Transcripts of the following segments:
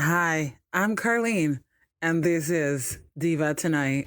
Hi, I'm Carlene, and this is Diva Tonight.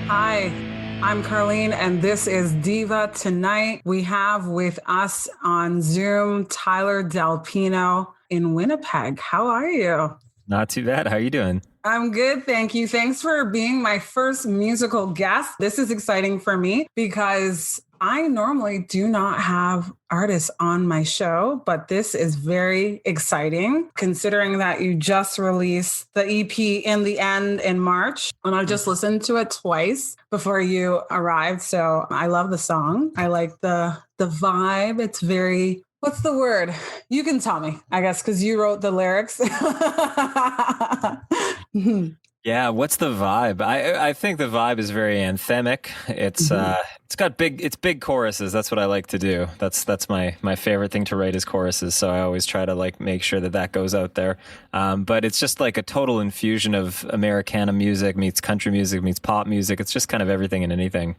Hi, I'm Carlene, and this is Diva Tonight. We have with us on Zoom Tyler Del Pino in Winnipeg. How are you? Not too bad. How are you doing? I'm good, thank you. Thanks for being my first musical guest. This is exciting for me because I normally do not have artists on my show, but this is very exciting considering that you just released the EP In the End in March. And I just listened to it twice before you arrived. So I love the song. I like the vibe. It's very, what's the word? You can tell me, I guess, because you wrote the lyrics. Yeah, what's the vibe? I think the vibe is very anthemic. It's got big choruses. That's what I like to do. That's my favorite thing to write is choruses. So I always try to like make sure that that goes out there. But it's just like a total infusion of Americana music meets country music meets pop music. It's just kind of everything and anything.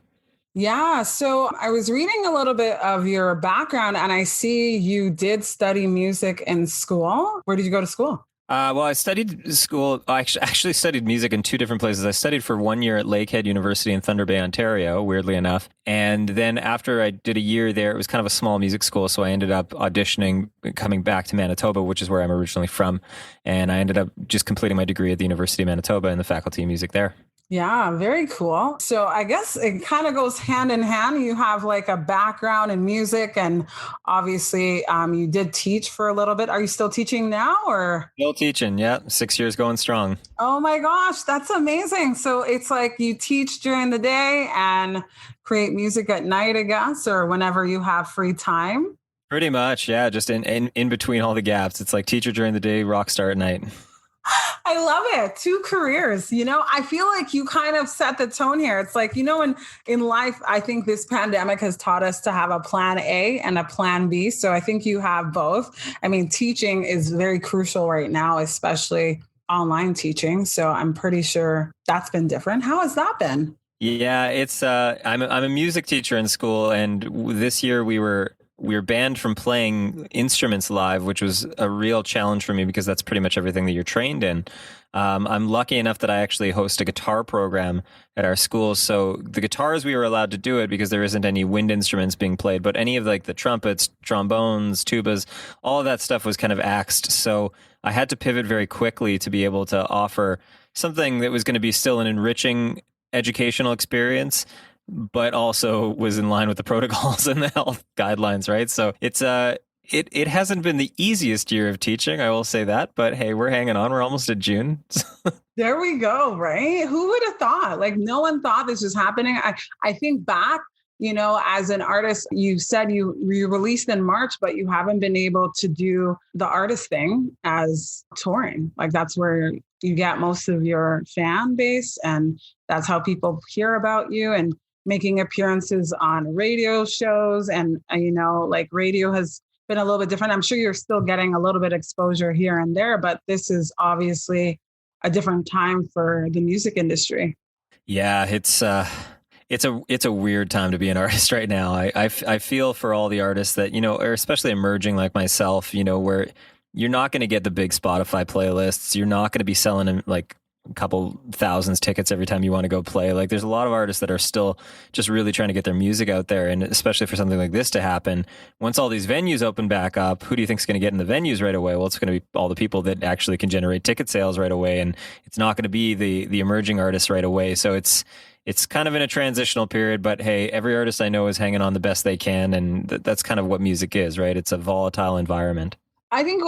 Yeah. So I was reading a little bit of your background and I see you did study music in school. Where did you go to school? Well, I studied school. I actually studied music in two different places. I studied for 1 year at Lakehead University in Thunder Bay, Ontario, weirdly enough. And then after I did a year there, it was kind of a small music school. So I ended up auditioning, coming back to Manitoba, which is where I'm originally from. And I ended up just completing my degree at the University of Manitoba in the Faculty of Music there. Yeah, very cool. So I guess it kind of goes hand in hand. You have like a background in music, and obviously you did teach for a little bit. Are you still teaching now or? Still teaching, yeah. 6 years going strong. Oh my gosh, that's amazing. So it's like you teach during the day and create music at night, I guess, or whenever you have free time. Pretty much, yeah. Just in between all the gaps. It's like teacher during the day, rock star at night. I love it. Two careers. I feel like you kind of set the tone here. It's like, in life, I think this pandemic has taught us to have a plan A and a plan B. So I think you have both. I mean, teaching is very crucial right now, especially online teaching. So I'm pretty sure that's been different. How has that been? Yeah, it's I'm a music teacher in school, and this year we were banned from playing instruments live, which was a real challenge for me because that's pretty much everything that you're trained in. I'm lucky enough that I actually host a guitar program at our school. So the guitars, we were allowed to do it because there isn't any wind instruments being played, but any of like the trumpets, trombones, tubas, all of that stuff was kind of axed. So I had to pivot very quickly to be able to offer something that was going to be still an enriching educational experience, but also was in line with the protocols and the health guidelines, right? So it hasn't been the easiest year of teaching, I will say that, but hey, we're hanging on. We're almost at June. There we go, right? Who would have thought? Like no one thought this was happening. I think back, as an artist, you said you released in March, but you haven't been able to do the artist thing as touring. Like that's where you get most of your fan base and that's how people hear about you and making appearances on radio shows. And, like radio has been a little bit different. I'm sure you're still getting a little bit exposure here and there, but this is obviously a different time for the music industry. Yeah, it's a weird time to be an artist right now. I feel for all the artists that, or especially emerging like myself, where you're not going to get the big Spotify playlists. You're not going to be selling like a couple thousands tickets every time you want to go play. Like there's a lot of artists that are still just really trying to get their music out there. And especially for something like this to happen, once all these venues open back up, who do you think is going to get in the venues right away? Well, it's going to be all the people that actually can generate ticket sales right away. And it's not going to be the emerging artists right away. So it's kind of in a transitional period, but hey, every artist I know is hanging on the best they can. And that's kind of what music is, right? It's a volatile environment. I think,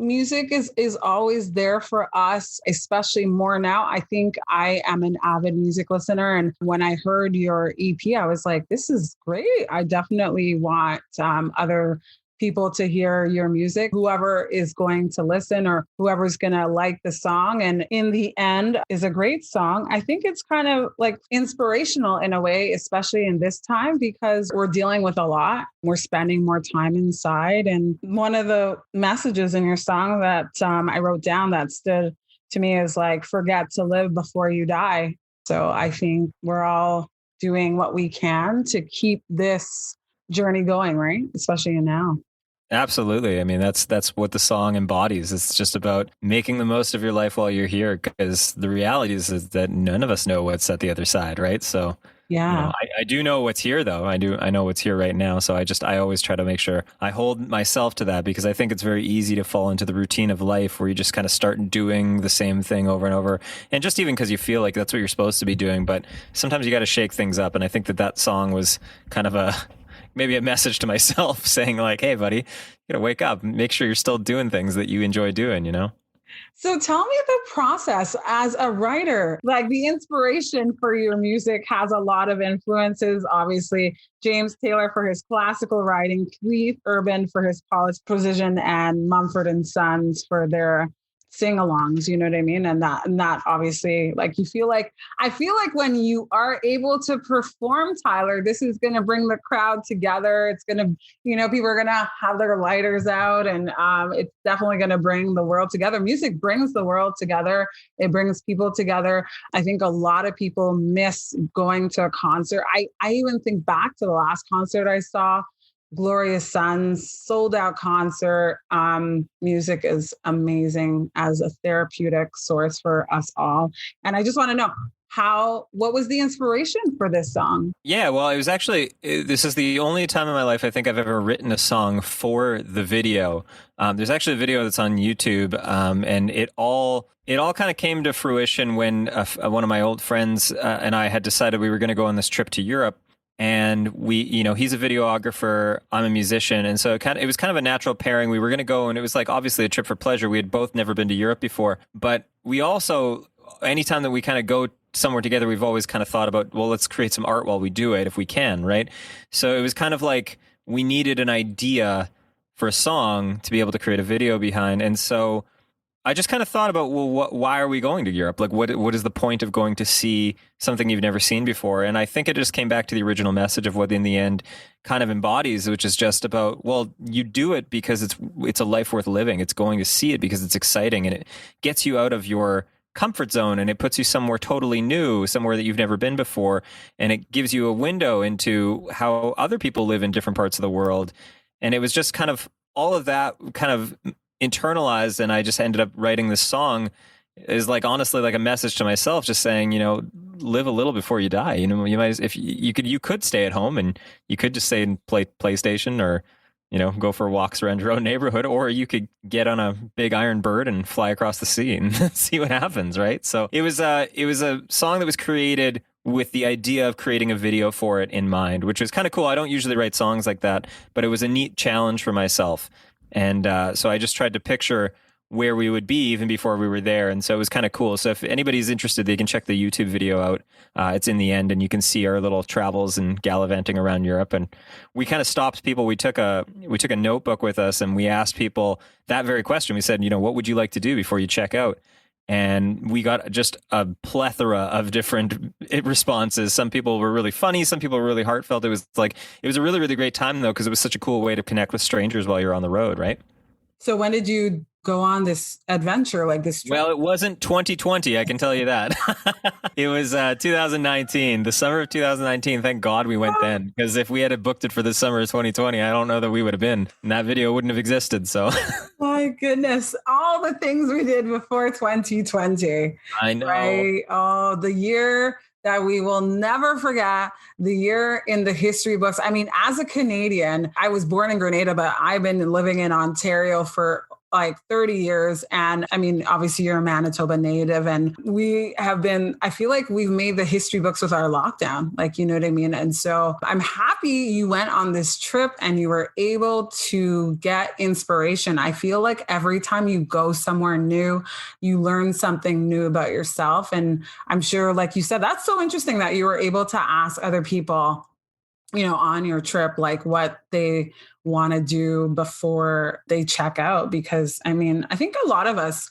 music is always there for us, especially more now. I think I am an avid music listener. And when I heard your EP, I was like, this is great. I definitely want other people to hear your music, whoever is going to listen or whoever's going to like the song. And in the end is a great song. I think it's kind of like inspirational in a way, especially in this time, because we're dealing with a lot. We're spending more time inside. And one of the messages in your song that I wrote down that stood to me is like, forget to live before you die. So I think we're all doing what we can to keep this journey going, right? Especially in now. Absolutely. I mean, that's what the song embodies. It's just about making the most of your life while you're here, because the reality is that none of us know what's at the other side, right? So, Yeah. I do know what's here though. I know what's here right now. So I always try to make sure I hold myself to that, because I think it's very easy to fall into the routine of life where you just kind of start doing the same thing over and over. And just even because you feel like that's what you're supposed to be doing, but sometimes you got to shake things up. And I think that song was kind of maybe a message to myself saying like, hey buddy, you gotta wake up, make sure you're still doing things that you enjoy doing. So tell me the process as a writer. Like the inspiration for your music has a lot of influences. Obviously, James Taylor for his classical writing, Keith Urban for his polished precision, and Mumford and Sons for their sing-alongs. You know what I mean? And that obviously, like I feel like when you are able to perform, Tyler, this is going to bring the crowd together. It's going to, people are going to have their lighters out, and it's definitely going to bring the world together. Music brings the world together. It brings people together. I think a lot of people miss going to a concert. I even think back to the last concert I saw, Glorious Sons, sold out concert. Music is amazing as a therapeutic source for us all. And I just want to know what was the inspiration for this song? Yeah, well, this is the only time in my life I think I've ever written a song for the video. There's actually a video that's on YouTube, and it all kind of came to fruition when one of my old friends and I had decided we were going to go on this trip to Europe. And he's a videographer, I'm a musician. And so it was kind of a natural pairing. We were going to go, and it was like obviously a trip for pleasure. We had both never been to Europe before, but we also, anytime that we kind of go somewhere together, we've always kind of thought about, well, let's create some art while we do it if we can, right? So it was kind of like we needed an idea for a song to be able to create a video behind. And so I just kind of thought about, well, why are we going to Europe? Like, what is the point of going to see something you've never seen before? And I think it just came back to the original message of what in the end kind of embodies, which is just about, well, you do it because it's a life worth living. It's going to see it because it's exciting, and it gets you out of your comfort zone, and it puts you somewhere totally new, somewhere that you've never been before. And it gives you a window into how other people live in different parts of the world. And it was just kind of all of that kind of internalized, and I just ended up writing this song is like honestly like a message to myself, just saying, live a little before you die. You might, if you could stay at home and you could just stay and play PlayStation, or go for walks around your own neighborhood, or you could get on a big iron bird and fly across the sea and see what happens, right? So it was a song that was created with the idea of creating a video for it in mind, which was kind of cool. I don't usually write songs like that, but it was a neat challenge for myself. And so I just tried to picture where we would be even before we were there. And so it was kind of cool. So if anybody's interested, they can check the YouTube video out. It's in the end, and you can see our little travels and gallivanting around Europe. And we kind of stopped people. We took a notebook with us, and we asked people that very question. We said, what would you like to do before you check out? And we got just a plethora of different responses. Some people were really funny. Some people were really heartfelt. It was a really, really great time, though, because it was such a cool way to connect with strangers while you're on the road, right? So when did you go on this adventure, like this trip? Well, it wasn't 2020, I can tell you that. It was 2019, the summer of 2019. Thank God we went then, because if we had booked it for the summer of 2020, I don't know that we would have been, and that video wouldn't have existed. So, my goodness, all the things we did before 2020. I know. Right? Oh, the year that we will never forget, the year in the history books. I mean, as a Canadian, I was born in Grenada, but I've been living in Ontario for like 30 years. And I mean, obviously you're a Manitoba native, and I feel like we've made the history books with our lockdown, like, you know what I mean? And so I'm happy you went on this trip and you were able to get inspiration. I feel like every time you go somewhere new, you learn something new about yourself. And I'm sure, like you said, that's so interesting that you were able to ask other people, on your trip, like what they want to do before they check out. Because I mean, I think a lot of us,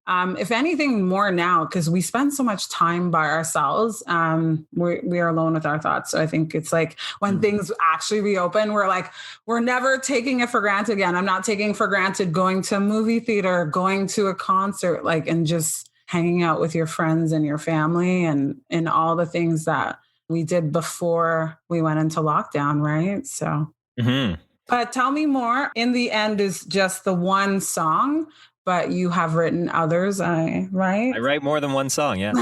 if anything more now, because we spend so much time by ourselves, we are alone with our thoughts. So I think it's like when things actually reopen, we're never taking it for granted again. I'm not taking for granted going to a movie theater, going to a concert, and just hanging out with your friends and your family and all the things that we did before we went into lockdown, right? So. Mm-hmm. Tell Me More, in the end, is just the one song, but you have written others, right? I write more than one song, yeah.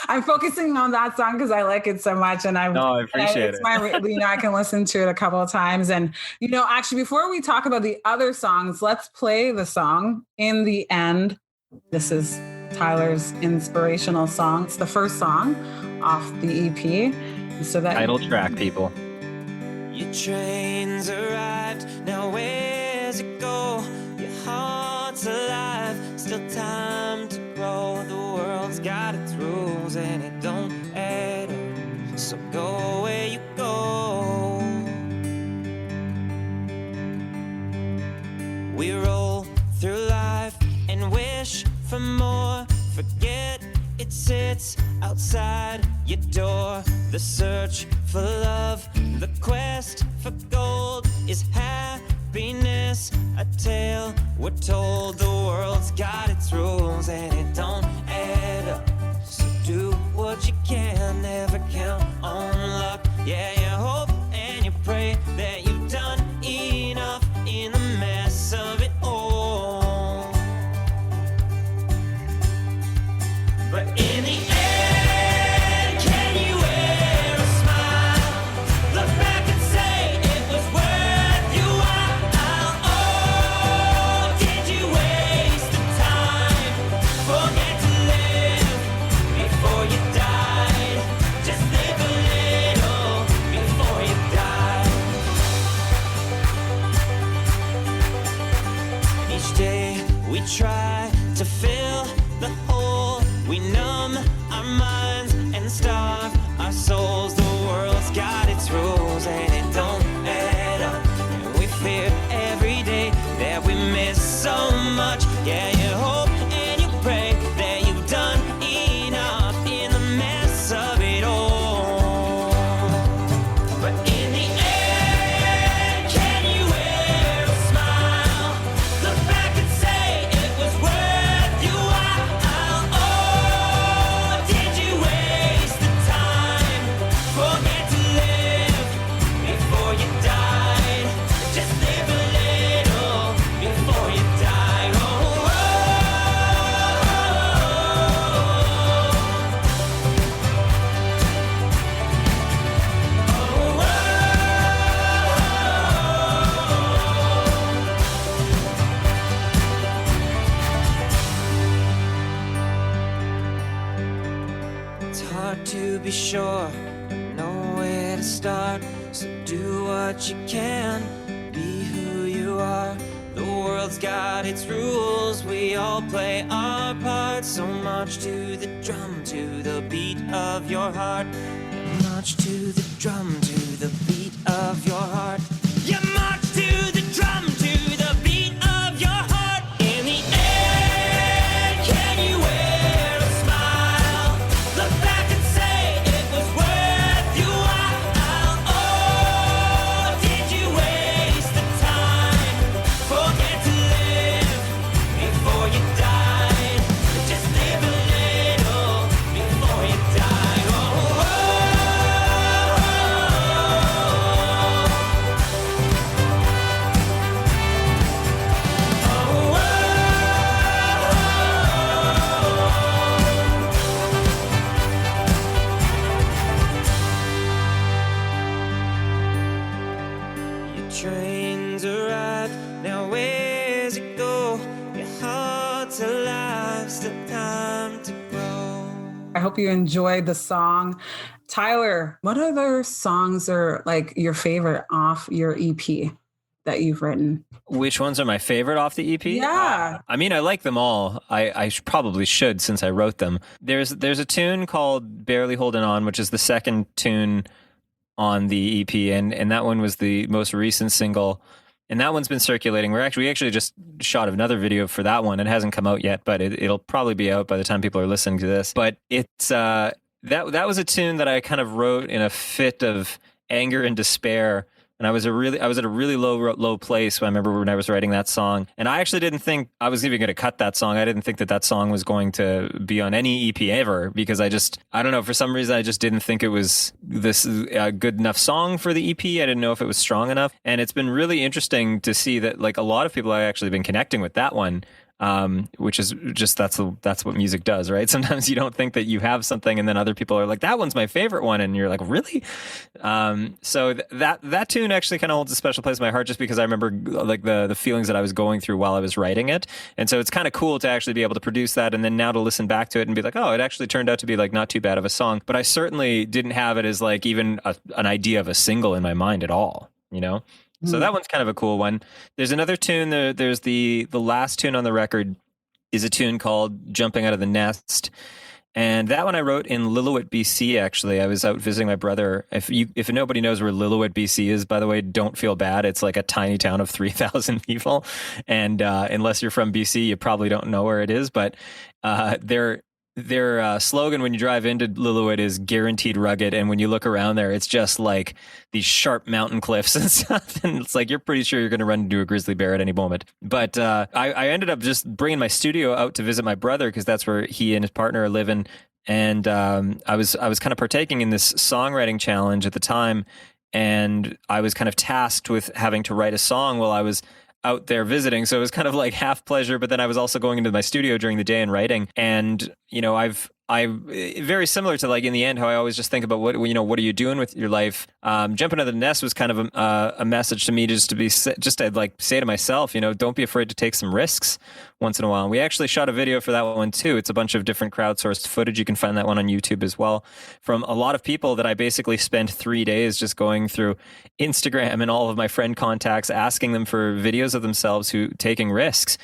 I'm focusing on that song because I like it so much, and I appreciate it. I can listen to it a couple of times. And actually, before we talk about the other songs, let's play the song "In the End." This is Tyler's inspirational song. It's the first song off the EP. So that title track, people. Your train's arrived. Now where's it go? Your heart's alive. Still time to grow. The world's got its rules and it don't add up. So go where you go. We roll through life and wish for more. Forget it sits outside your door. The search for love, the quest for gold is happiness. A tale we're told. The world's got its rules and it don't add up. So do what you can, never count on luck. Yeah, you hope and you pray that you've done enough in the mess of it all. But in the end, can you wear a smile? Look back and say it was worth your while. Oh, did you waste the time? Forget to live before you died. Just live a little before you die. Each day we try to fill the hole. We numb our minds and starve our souls. The world's got its rules and it don't add up. And we fear every day that we miss so much. Yeah, you hope and you pray that you've done enough in the mess of it all. But in the end, can you wear a smile? Look back and say it was worth your while. Oh, did you waste the time? Forget to live before you died. Just live a little before you die. Oh, it's hard to be sure, know where to start. So do what you can, be who you are. The world's got its rules, we all play our part. So march to the drum, to the beat of your heart. March to the drum, to the beat of your heart. You march to the drum, to the beat of your heart. In the end, can you wear a smile? Look back and say it was worth your while. Oh, did you waste the time? Forget to live before you died. Just live a little before you die. Oh, your train's arrived. Now where's it go? Your heart's alive. Still time to grow. I hope you enjoyed the song. Tyler, what other songs are like your favorite off your EP that you've written? Which ones are my favorite off the EP? Yeah. I mean, I like them all. I probably should since I wrote them. There's a tune called Barely Holding On, which is the second tune on the EP, and that one was the most recent single. And that one's been circulating. We actually just shot another video for that one. It hasn't come out yet, but it'll probably be out by the time people are listening to this. But it's that was a tune that I kind of wrote in a fit of anger and despair And I was at a really low place. I remember when I was writing that song, and I actually didn't think I was even going to cut that song. I didn't think that song was going to be on any EP ever, because I don't know, for some reason I just didn't think it was this good enough song for the EP. I didn't know if it was strong enough, and it's been really interesting to see that like a lot of people have actually been connecting with that one. Which is just that's what music does, right? Sometimes you don't think that you have something, and then other people are like, "That one's my favorite one," and you're like, "Really?" So that tune actually kind of holds a special place in my heart, just because I remember like the feelings that I was going through while I was writing it, and so it's kind of cool to actually be able to produce that, and then now to listen back to it and be like, "Oh, it actually turned out to be like not too bad of a song." But I certainly didn't have it as like even an idea of a single in my mind at all, you know. So that one's kind of a cool one. There's another tune. There's the last tune on the record is a tune called "Jumping Out of the Nest," and that one I wrote in Lillooet, BC. Actually, I was out visiting my brother. If nobody knows where Lillooet, BC is, by the way, don't feel bad. It's like a tiny town of 3,000 people, and unless you're from BC, you probably don't know where it is. But their slogan when you drive into Lillooet is "Guaranteed Rugged," and when you look around there, it's just like these sharp mountain cliffs and stuff, and it's like you're pretty sure you're going to run into a grizzly bear at any moment. But I ended up just bringing my studio out to visit my brother, because that's where he and his partner are living, and I was kind of partaking in this songwriting challenge at the time, and I was kind of tasked with having to write a song while I was out there visiting. So it was kind of like half pleasure, but then I was also going into my studio during the day and writing. And, you know, I very similar to like in the end, how I always just think about what are you doing with your life? Jumping out of the nest was kind of a message to me, just to like say to myself, you know, don't be afraid to take some risks once in a while. And we actually shot a video for that one too. It's a bunch of different crowdsourced footage. You can find that one on YouTube as well, from a lot of people that I basically spent 3 days just going through Instagram and all of my friend contacts, asking them for videos of themselves who taking risks.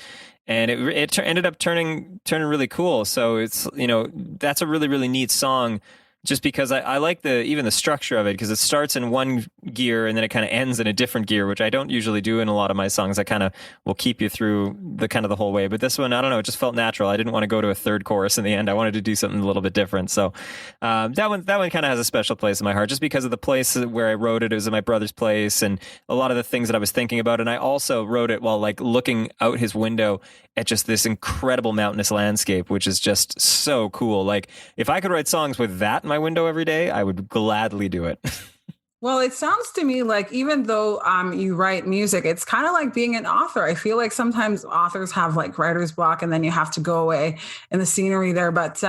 And it ended up turning really cool. So it's, you know, that's a really, really neat song, just because I like even the structure of it, because it starts in one gear and then it kind of ends in a different gear, which I don't usually do in a lot of my songs. I kind of will keep you through the whole way. But this one, I don't know, it just felt natural. I didn't want to go to a third chorus in the end. I wanted to do something a little bit different. So that one kind of has a special place in my heart, just because of the place where I wrote it. It was at my brother's place, and a lot of the things that I was thinking about. And I also wrote it while like looking out his window at just this incredible mountainous landscape, which is just so cool. Like if I could write songs with that in my window every day, I would gladly do it. Well, it sounds to me like even though you write music, it's kind of like being an author. I feel like sometimes authors have like writer's block, and then you have to go away in the scenery there. But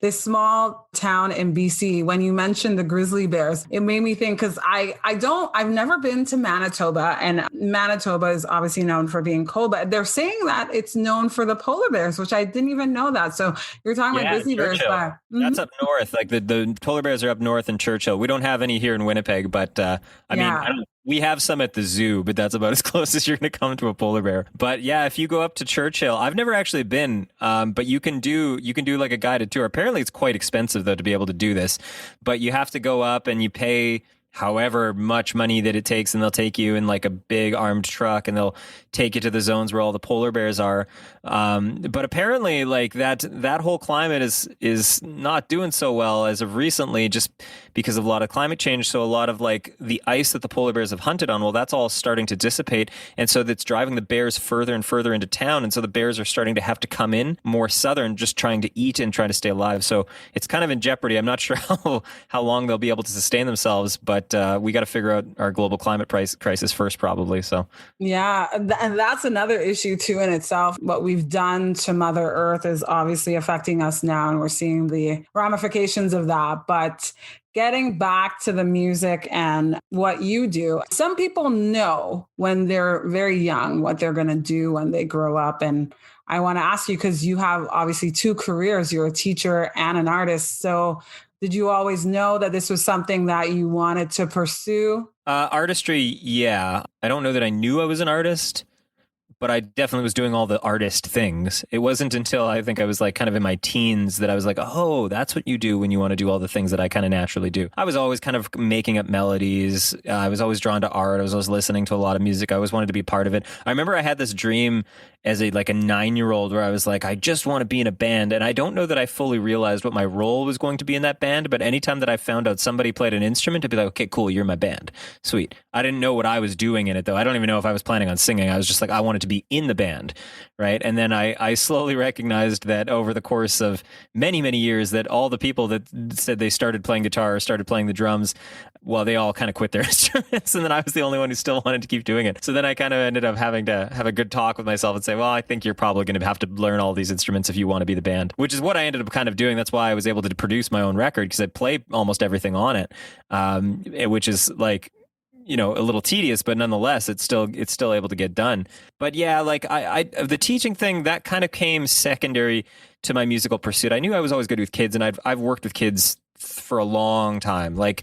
this small town in BC, when you mentioned the grizzly bears, it made me think, because I've never been to Manitoba, and Manitoba is obviously known for being cold, but they're saying that it's known for the polar bears, which I didn't even know that. So you're talking about grizzly bears. But, that's up north. Like the polar bears are up north in Churchill. We don't have any here in Winnipeg. But I mean, we have some at the zoo, but that's about as close as you're going to come to a polar bear. But yeah, if you go up to Churchill, I've never actually been, but you can do like a guided tour. Apparently, it's quite expensive though to be able to do this, but you have to go up and you pay however much money that it takes, and they'll take you in like a big armed truck, and they'll take you to the zones where all the polar bears are. But apparently like that whole climate is not doing so well as of recently, just because of a lot of climate change. So a lot of like the ice that the polar bears have hunted on, well, that's all starting to dissipate. And so that's driving the bears further and further into town. And so the bears are starting to have to come in more southern, just trying to eat and trying to stay alive. So it's kind of in jeopardy. I'm not sure how long they'll be able to sustain themselves, but we got to figure out our global climate crisis first, probably. So yeah, and that's another issue too in itself. What we've done to Mother Earth is obviously affecting us now, and we're seeing the ramifications of that. But getting back to the music and what you do, some people know when they're very young what they're going to do when they grow up. And I want to ask you, because you have obviously two careers, you're a teacher and an artist. So did you always know that this was something that you wanted to pursue? Artistry, yeah. I don't know that I knew I was an artist, but I definitely was doing all the artist things. It wasn't until I think I was like kind of in my teens that I was like, oh, that's what you do when you want to do all the things that I kind of naturally do. I was always kind of making up melodies. I was always drawn to art. I was always listening to a lot of music. I always wanted to be part of it. I remember I had this dream as a 9-year-old where I was like, I just want to be in a band. And I don't know that I fully realized what my role was going to be in that band, but anytime that I found out somebody played an instrument, I'd be like, okay, cool, you're my band. Sweet. I didn't know what I was doing in it though. I don't even know if I was planning on singing. I was just like, I wanted to be in the band, right? And then I slowly recognized that over the course of many, many years that all the people that said they started playing guitar or started playing the drums, well, they all kind of quit their instruments, and then I was the only one who still wanted to keep doing it. So then I kind of ended up having to have a good talk with myself and say, well, I think you're probably going to have to learn all these instruments if you want to be the band, which is what I ended up kind of doing. That's why I was able to produce my own record, because I play almost everything on it, which is like, a little tedious, but nonetheless, it's still able to get done. But yeah, like the teaching thing, that kind of came secondary to my musical pursuit. I knew I was always good with kids, and I've worked with kids for a long time. Like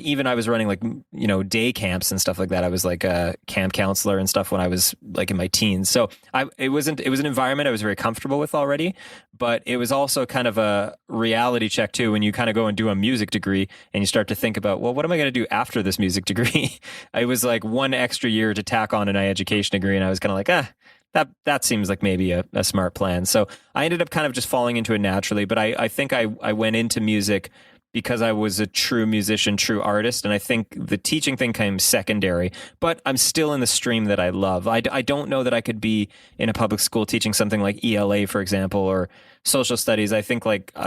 even I was running day camps and stuff like that. I was like a camp counselor and stuff when I was like in my teens. So it was an environment I was very comfortable with already, but it was also kind of a reality check too when you kind of go and do a music degree and you start to think about, well, what am I going to do after this music degree? I was like one extra year to tack on an education degree, and I was kind of like, that seems like maybe a smart plan. So I ended up kind of just falling into it naturally, but I think I went into music because I was a true musician, true artist. And I think the teaching thing came secondary, but I'm still in the stream that I love. I don't know that I could be in a public school teaching something like ELA, for example, or social studies. I think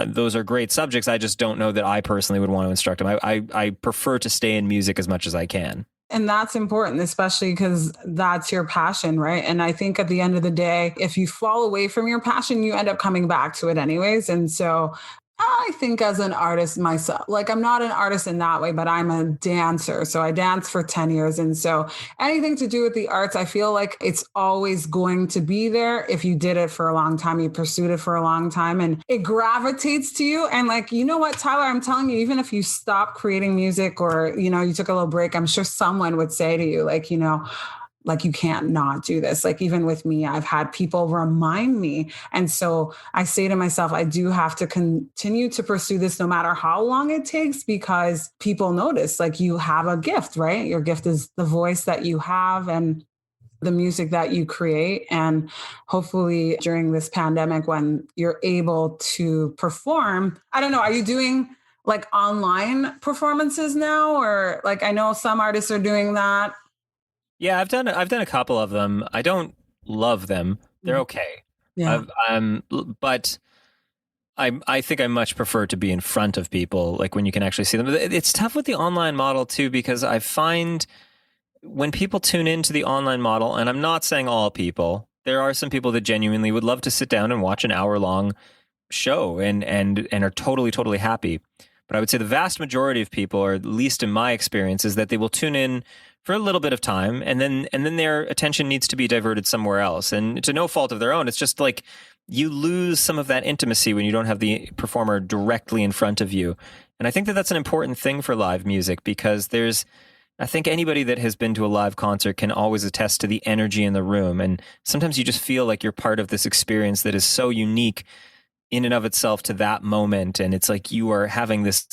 those are great subjects. I just don't know that I personally would want to instruct them. I prefer to stay in music as much as I can. And that's important, especially because that's your passion, right? And I think at the end of the day, if you fall away from your passion, you end up coming back to it anyways. And so I think as an artist myself, like I'm not an artist in that way, but I'm a dancer. So I danced for 10 years. And so anything to do with the arts, I feel like it's always going to be there. If you did it for a long time, you pursued it for a long time, and it gravitates to you. And like, you know what, Tyler, I'm telling you, even if you stop creating music or, you took a little break, I'm sure someone would say to you, like, like you can't not do this. Like even with me, I've had people remind me. And so I say to myself, I do have to continue to pursue this no matter how long it takes, because people notice like you have a gift, right? Your gift is the voice that you have and the music that you create. And hopefully during this pandemic, when you're able to perform, I don't know, are you doing like online performances now? Or like, I know some artists are doing that. Yeah, I've done a couple of them. I don't love them. They're okay. Yeah. But I think I much prefer to be in front of people, like when you can actually see them. It's tough with the online model too, because I find when people tune into the online model, and I'm not saying all people, there are some people that genuinely would love to sit down and watch an hour-long show and are totally, totally happy. But I would say the vast majority of people, or at least in my experience, is that they will tune in for a little bit of time, and then their attention needs to be diverted somewhere else. And to no fault of their own, it's just like you lose some of that intimacy when you don't have the performer directly in front of you. And I think that that's an important thing for live music, because I think anybody that has been to a live concert can always attest to the energy in the room. And sometimes you just feel like you're part of this experience that is so unique in and of itself to that moment. And it's like you are having this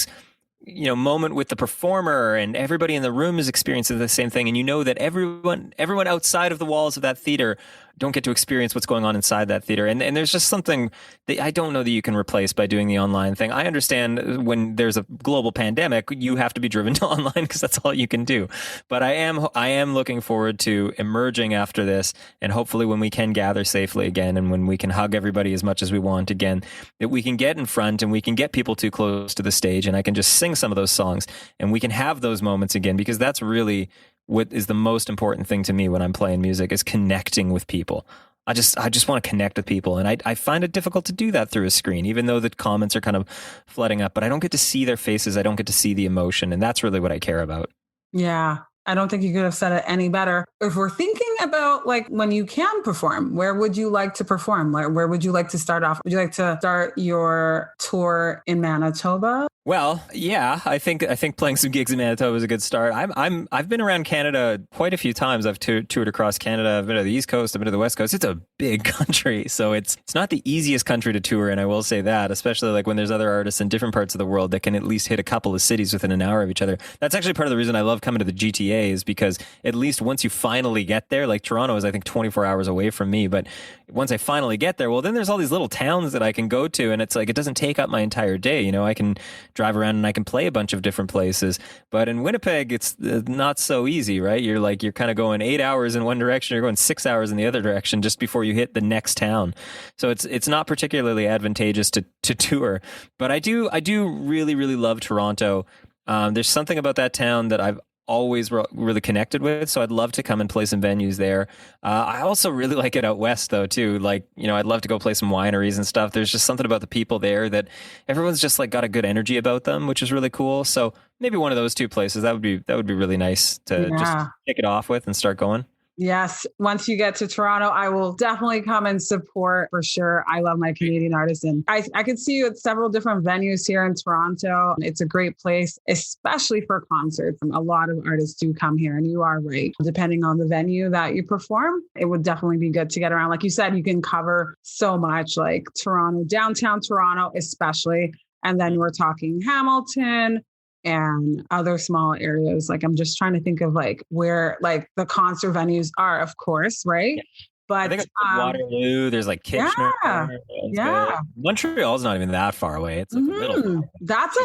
moment with the performer, and everybody in the room is experiencing the same thing. And you know that everyone outside of the walls of that theater don't get to experience what's going on inside that theater. And there's just something that I don't know that you can replace by doing the online thing. I understand when there's a global pandemic, you have to be driven to online because that's all you can do. But I am looking forward to emerging after this, and hopefully when we can gather safely again, and when we can hug everybody as much as we want again, that we can get in front and we can get people too close to the stage, and I can just sing some of those songs, and we can have those moments again, because that's really what is the most important thing to me when I'm playing music, is connecting with people. I just want to connect with people. And I find it difficult to do that through a screen, even though the comments are kind of flooding up, but I don't get to see their faces. I don't get to see the emotion. And that's really what I care about. Yeah. I don't think you could have said it any better. If we're thinking about like when you can perform, where would you like to perform? Where would you like to start off? Would you like to start your tour in Manitoba? Well, yeah, I think playing some gigs in Manitoba is a good start. I've been around Canada quite a few times. I've toured across Canada. I've been to the East Coast. I've been to the West Coast. It's a big country, so it's not the easiest country to tour, and I will say that, especially like when there's other artists in different parts of the world that can at least hit a couple of cities within an hour of each other. That's actually part of the reason I love coming to the GTA, is because at least once you finally get there, like Toronto is I think 24 hours away from me, but once I finally get there, well, then there's all these little towns that I can go to, and it's like it doesn't take up my entire day. You know, I can drive around and I can play a bunch of different places. But in Winnipeg, it's not so easy, right? You're kind of going 8 hours in one direction, you're going 6 hours in the other direction just before you hit the next town. So it's not particularly advantageous to tour. But I do really really love Toronto. There's something about that town that I've always really connected with, so I'd love to come and play some venues there. I also really like it out west though too. Like, you know, I'd love to go play some wineries and stuff. There's just something about the people there that everyone's just like got a good energy about them, which is really cool. So maybe one of those two places, that would be really nice to just kick it off with and start going. Yes. Once you get to Toronto, I will definitely come and support for sure. I love my Canadian artists. And I could see you at several different venues here in Toronto. It's a great place, especially for concerts. A lot of artists do come here, and you are right. Depending on the venue that you perform, it would definitely be good to get around. Like you said, you can cover so much, like Toronto, downtown Toronto, especially. And then we're talking Hamilton and other small areas. Like I'm just trying to think of like where like the concert venues are, of course, right? But I think it's like Waterloo. There's like Kitchener. Yeah. Montreal's not even that far away. It's like a little. That's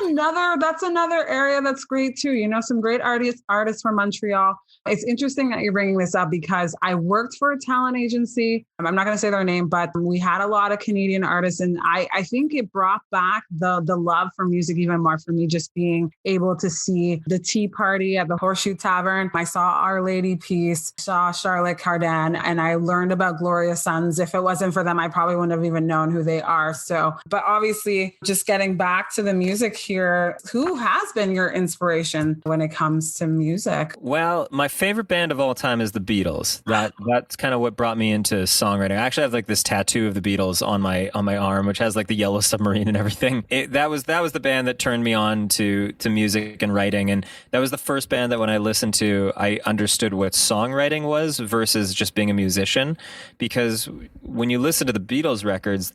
another area that's great too. You know, some great artists from Montreal. It's interesting that you're bringing this up because I worked for a talent agency. I'm not going to say their name, but we had a lot of Canadian artists, and I think it brought back the love for music even more for me. Just being able to see the Tea Party at the Horseshoe Tavern. I saw Our Lady Peace, saw Charlotte Cardin, and I learned about Gloria Sons. If it wasn't for them, I probably wouldn't have even known who they are. So, but obviously, just getting back to the music here, who has been your inspiration when it comes to music? Well, my favorite band of all time is the Beatles. That's kind of what brought me into songwriting. I actually have like this tattoo of the Beatles on my arm, which has like the yellow submarine and everything. That was the band that turned me on to music and writing, and that was the first band that when I listened to, I understood what songwriting was versus just being a musician. Because when you listen to the Beatles records,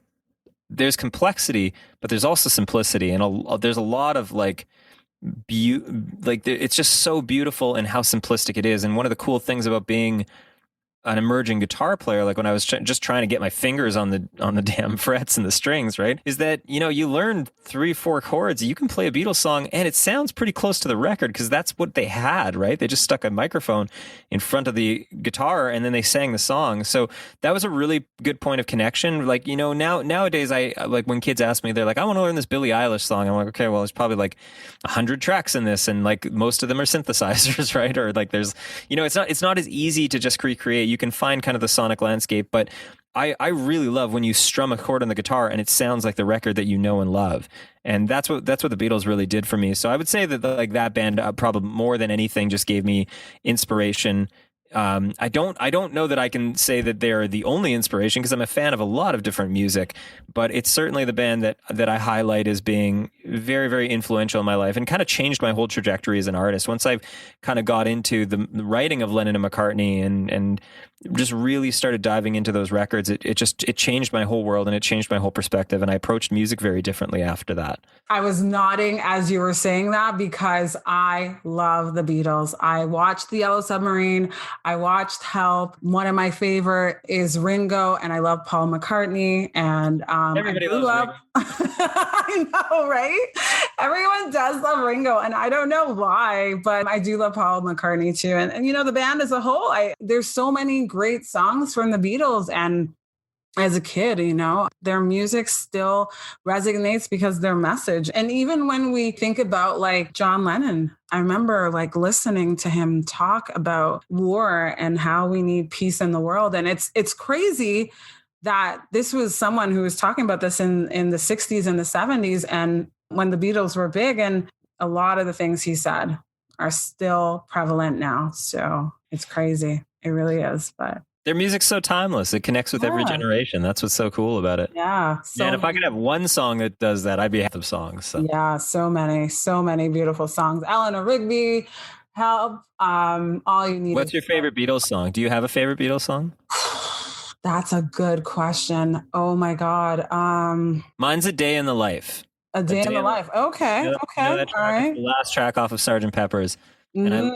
there's complexity, but there's also simplicity, and there's a lot of like it's just so beautiful in how simplistic it is. And one of the cool things about being an emerging guitar player, like when I was just trying to get my fingers on the damn frets and the strings, right, is that, you know, you learn 3-4 chords, you can play a Beatles song and it sounds pretty close to the record because that's what they had, right? They just stuck a microphone in front of the guitar and then they sang the song. So that was a really good point of connection. Like, you know, nowadays I like when kids ask me, they're like, I want to learn this Billie Eilish song. I'm like, okay, well, there's probably like 100 tracks in this, and like most of them are synthesizers, right? Or like there's, you know, it's not as easy to just recreate. You can find kind of the sonic landscape, but I really love when you strum a chord on the guitar and it sounds like the record that you know and love. And that's what the Beatles really did for me. So I would say that like that band probably more than anything just gave me inspiration. I don't know that I can say that they're the only inspiration because I'm a fan of a lot of different music, but it's certainly the band that I highlight as being very, very influential in my life and kind of changed my whole trajectory as an artist. Once I've kind of got into the writing of Lennon and McCartney and just really started diving into those records, it changed my whole world and it changed my whole perspective. And I approached music very differently after that. I was nodding as you were saying that because I love the Beatles. I watched The Yellow Submarine. I watched Help. One of my favorite is Ringo, and I love Paul McCartney. And everybody loves Ringo. I know, right? Everyone does love Ringo, and I don't know why, but I do love Paul McCartney too. And you know, the band as a whole, there's so many great songs from the Beatles, and as a kid, you know, their music still resonates because their message. And even when we think about like John Lennon, I remember like listening to him talk about war and how we need peace in the world. And it's crazy that this was someone who was talking about this in the 60s and the 70s and when the Beatles were big, and a lot of the things he said are still prevalent now. So it's crazy. It really is. But Their music's so timeless. It connects with every generation. That's what's so cool about it. Yeah. And if I could have one song that does that, I'd be half of songs. So. Yeah, so many beautiful songs. Eleanor Rigby, Help, All You Need. What's your favorite Beatles song? Do you have a favorite Beatles song? That's a good question. Oh my God. Mine's A Day in the Life. A Day in the Life. Okay. Okay. All right. The last track off of Sgt. Pepper's. And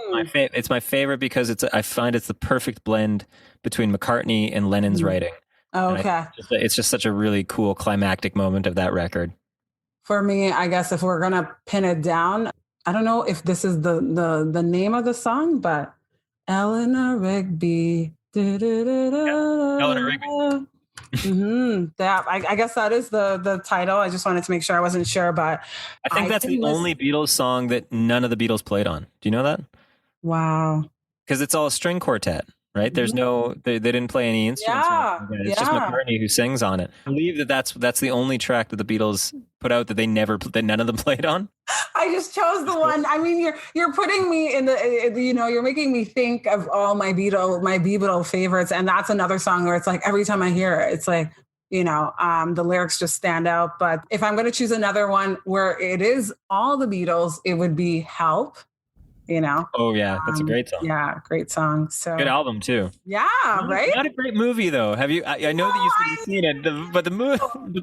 it's my favorite because I find it's the perfect blend between McCartney and Lennon's writing. Okay. It's just such a really cool climactic moment of that record. For me, I guess if we're gonna pin it down, I don't know if this is the name of the song, but Eleanor Rigby. Eleanor Rigby. That I guess that is the title. I just wanted to make sure. I wasn't sure, but I think that's the only Beatles song that none of the Beatles played on. Do you know that? Wow. Because it's all a string quartet, right? There's no, they didn't play any instruments. It's just McCartney who sings on it. I believe that's the only track that the Beatles put out that that none of them played on. I just chose the one. I mean, you're putting me in the, you're making me think of all my Beatle favorites. And that's another song where it's like, every time I hear it, it's like, the lyrics just stand out. But if I'm going to choose another one where it is all the Beatles, it would be Help. Oh yeah, that's a great song. Yeah, great song. So good album too. Yeah, right. Not a great movie though. Have you? I know that you said you've seen it, but the movie.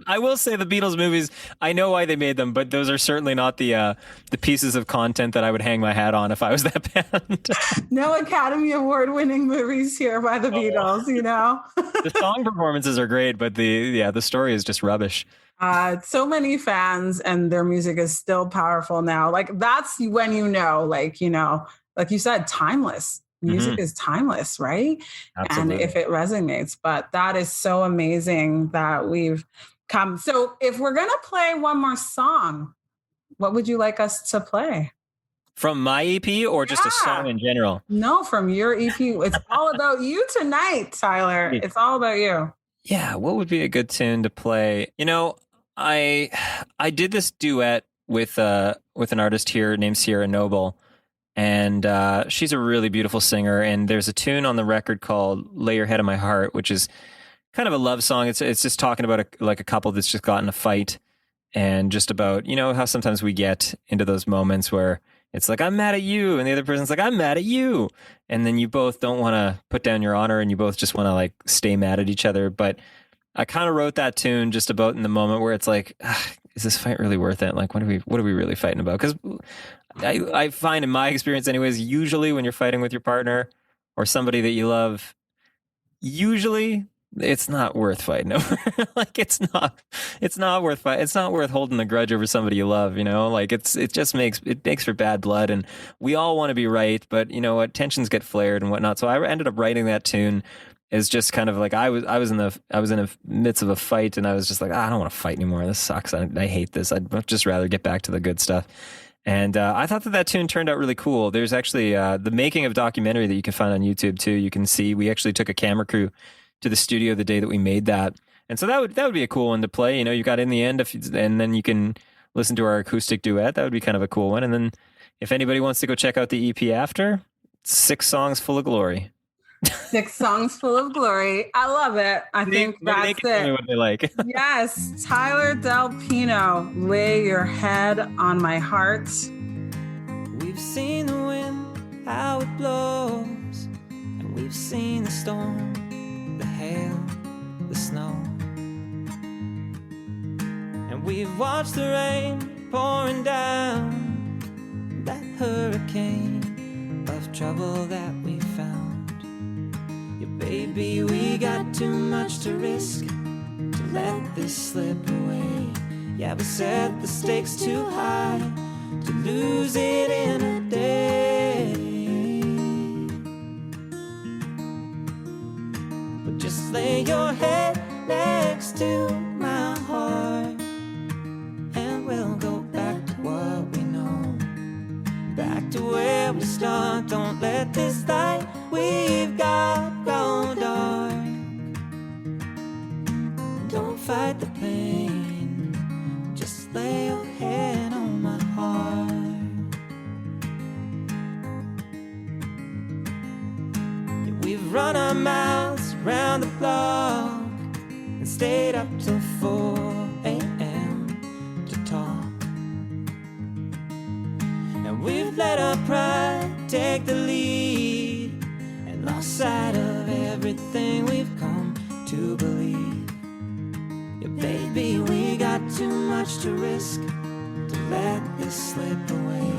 I will say the Beatles movies. I know why they made them, but those are certainly not the pieces of content that I would hang my hat on if I was that band. No Academy Award winning movies here by the Beatles. The song performances are great, but the story is just rubbish. So many fans and their music is still powerful now. Like that's when like you said, timeless. Music is timeless, right? Absolutely. And if it resonates, but that is so amazing that we've come. So if we're going to play one more song, what would you like us to play? From my EP or just a song in general? No, from your EP. It's all about you tonight, Tyler. It's all about you. Yeah. What would be a good tune to play? I did this duet with an artist here named Sierra Noble, and she's a really beautiful singer. And there's a tune on the record called "Lay Your Head on My Heart," which is kind of a love song. It's just talking about a couple that's just gotten in a fight, and just about how sometimes we get into those moments where it's like I'm mad at you, and the other person's like I'm mad at you, and then you both don't want to put down your honor, and you both just want to stay mad at each other, but I kind of wrote that tune just about in the moment where it's like, is this fight really worth it? Like, what are we really fighting about? Because I find in my experience anyways, usually when you're fighting with your partner or somebody that you love, usually it's not worth fighting over. It's not worth fighting. It's not worth holding a grudge over somebody you love, it makes for bad blood, and we all want to be right, but tensions get flared and whatnot. So I ended up writing that tune. Is just kind of like I was in the midst of a fight, and I was just like, I don't want to fight anymore. This sucks. I hate this. I'd just rather get back to the good stuff. And I thought that tune turned out really cool. There's actually the making of documentary that you can find on YouTube too. You can see we actually took a camera crew to the studio the day that we made that, and so that would be a cool one to play. You got In the End, and then you can listen to our acoustic duet. That would be kind of a cool one. And then if anybody wants to go check out the EP after, 6 songs full of glory. 6 songs full of glory. I love it. I think that's it. Tell me what they like. Yes, Tyler Del Pino, Lay Your Head on My Heart. We've seen the wind, how it blows, and we've seen the storm, the hail, the snow, and we've watched the rain pouring down, that hurricane of trouble that we found. Baby, we got too much to risk to let this slip away. Yeah, we set the stakes too high to lose it in a day. But just lay your head next to my heart, and we'll go back to what we know, back to where we start. Don't let this light we've got go dark. Don't fight the pain, just lay your head on my heart. Yeah, we've run our mouths, and stayed up till 4 a.m. to talk. And we've let our pride take the lead and lost sight of everything we've come to believe. Yeah, baby, we got too much to risk to let this slip away.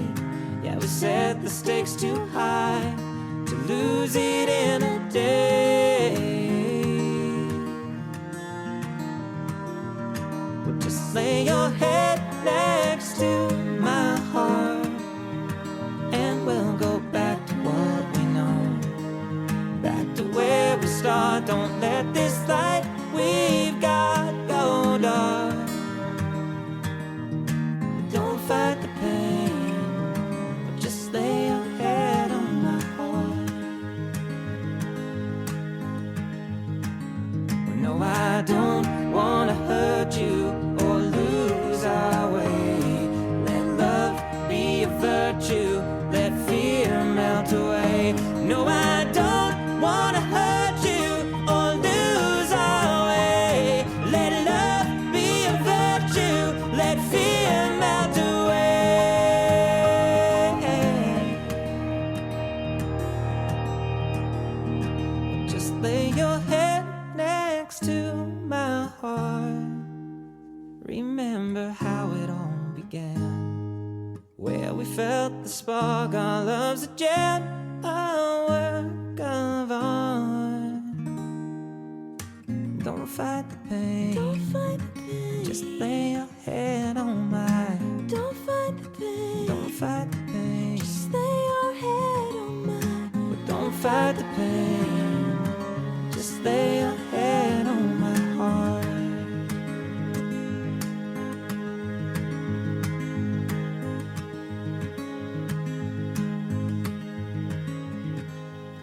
Yeah, we set the stakes too high to lose it in a day. Well, just lay your head next to my heart, and we'll go back to what we know, back to where we start. Don't let this light we've got go dark. Don't fight the pain, but just lay your head on my heart. Well, no, I don't wanna hurt you or lose our way. Let love be a virtue, let fear melt away. No, I don't wanna hurt you or lose our way. Let love be a virtue, let fear melt away. Just lay your head next to my heart. Remember how it all began, where we felt the spark, our love's a gem, a work of art. Don't fight the pain, don't fight the pain. Just lay your head on mine. Don't fight the pain, don't fight the pain. Just lay your head on mine. But don't fight the pain, just lay your head on my heart.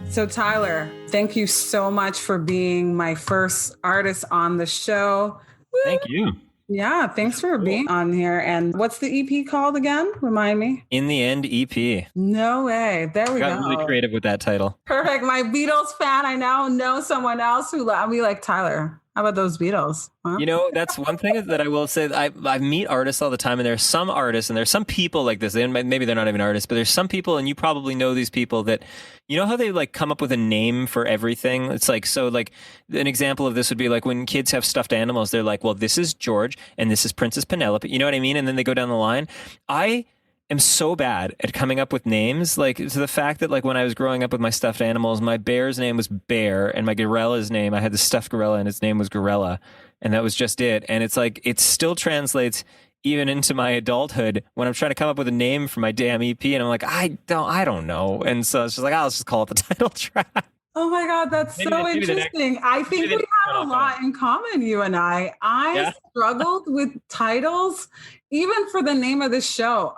So Tyler, thank you so much for being my first artist on the show. Woo! Thank you. Yeah, thanks for being on here. And what's the EP called again? Remind me. In the End EP. No way. There we go. Got really creative with that title. Perfect. My Beatles fan. I now know someone else who I'll be like, Tyler, how about those Beatles? Huh? You know, that's one thing that I will say. I meet artists all the time, and there's some artists and there's some people like this. Maybe they're not even artists, but there's some people, and you probably know these people that, you know how they like come up with a name for everything? It's like, so like an example of this would be like when kids have stuffed animals, they're like, well, this is George and this is Princess Penelope. You know what I mean? And then they go down the line. I am so bad at coming up with names, like to the fact that like when I was growing up with my stuffed animals, my bear's name was Bear, and my gorella's name, I had the stuffed gorilla and its name was Gorilla, and that was just it. And it's like, it still translates even into my adulthood when I'm trying to come up with a name for my damn EP, and I'm like, I don't know. And so it's just like, I'll just call it the title track. Oh my God, that's so interesting. I think we have a lot in common, you and I. I struggled with titles, even for the name of the show.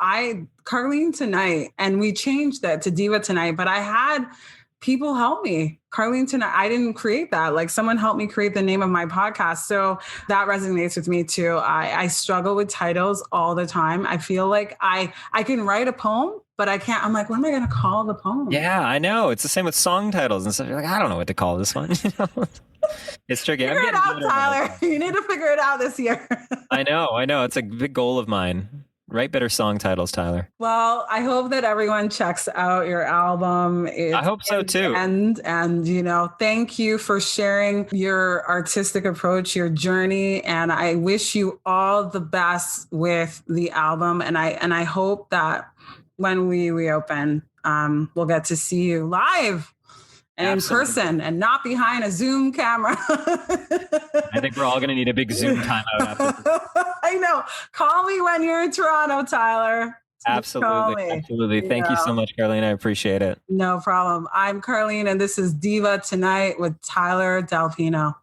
Carlene Tonight, and we changed that to Diva Tonight, but I had people help me. Carlene Tonight, I didn't create that. Like someone helped me create the name of my podcast. So that resonates with me too. I struggle with titles all the time. I feel like I can write a poem, but I can't. I'm like, what am I going to call the poem? Yeah, I know. It's the same with song titles and stuff. You're like, I don't know what to call this one. You know? It's tricky. Figure it out, Tyler. You need to figure it out this year. I know. It's a big goal of mine. Write better song titles, Tyler. Well, I hope that everyone checks out your album. I hope so too. And you know, thank you for sharing your artistic approach, your journey, and I wish you all the best with the album. And I hope that when we reopen, we'll get to see you live and Absolutely. In person and not behind a Zoom camera. I think we're all going to need a big Zoom timeout after this. I know. Call me when you're in Toronto, Tyler. Absolutely. Thank you so much, Carlene. I appreciate it. No problem. I'm Carlene, and this is Diva Tonight with Tyler Del Pino.